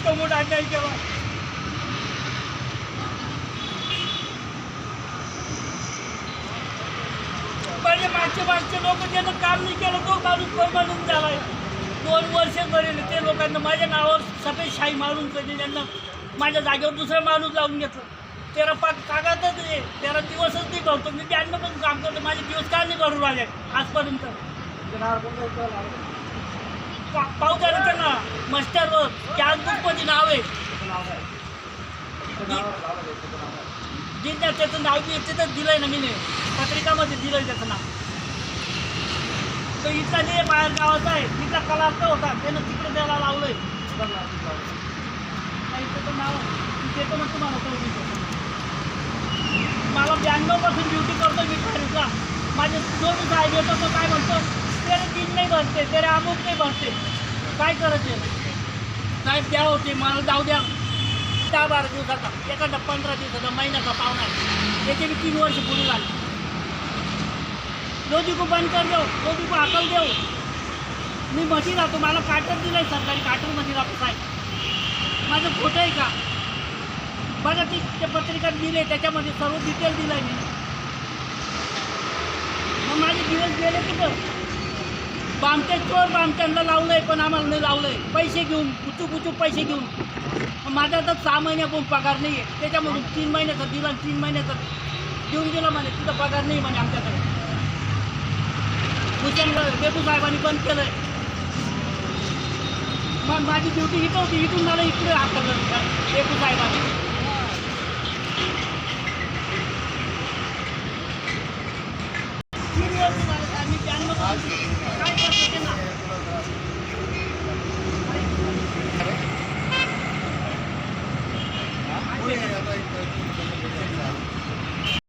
इतका मोठा अन्याय केला. पहिले मागचे लोक ज्यांना काम नाही केलं तो माणूस परमानंट झालाय. 2 वर्ष करेल ते लोकांना माझ्या नावावर सफेद शाही मारून कधी त्यांना माझ्या जागेवर दुसरा माणूस लावून घेतलं. 13-5 कागदच आहे. 13 दिवसच नाही भरतो. मी 92 पण काम करतो. माझे दिवस का नाही भरून आले आजपर्यंत. पाहू द्या ना त्यांना मास्टरवर कॅश बुकमध्ये नाव आहे. जिथं त्याचं नाव बी तिथंच दिलं आहे ना मी पत्रिकामध्ये दिलं आहे त्याचं नाव. तो इथला नाही बाहेर गावाचा आहे. इथला कलार्थ होता त्यानं तिकडे द्यायला लावलं आहे. त्याचं नाव देतो मग तुम्हाला. मला 92 पासून ड्युटी करतो मी खरेदीला. माझे दोन साहेब येतो तो काय म्हणतो तेरे 3 नाही भरते तेरे अमुक नाही भरते. काय करायचे साहेब द्या होते मला जाऊ द्या. 10-12 दिवसाचा एखादा 15 दिवसाचा महिन्याचा पाहुणा आहे त्याचे मी 3 वर्ष पुढे लागले. रोजी को बंद कर देऊ रोजी को हाकल देऊ. मी मध्ये राहतो मला काटर दिलं आहे सरकारी काटरमध्ये राहतो साहेब. माझं खोटं आहे का बघा ती त्या पत्रिकात दिले त्याच्यामध्ये सर्व डिटेल दिलं आहे मी. मग माझे दिवस गेले कुठं. बामटे चोर बामट्यांना लावलं आहे पण आम्हाला नाही लावलं आहे. पैसे घेऊन कुचू पैसे घेऊन. माझा तर 6 महिन्यापासून पगार नाही आहे. त्याच्यामधून 3 महिन्याचा दिला 3 महिन्याचा देऊन दिला म्हणे तिथं पगार नाही म्हणे आमच्याकडे. भूषण बेबू साहेबांनी बंद केलं आहे. मग माझी ड्युटी इथं होती इथून मला इकडे हाकललं बेबू साहेबांनी. मी 92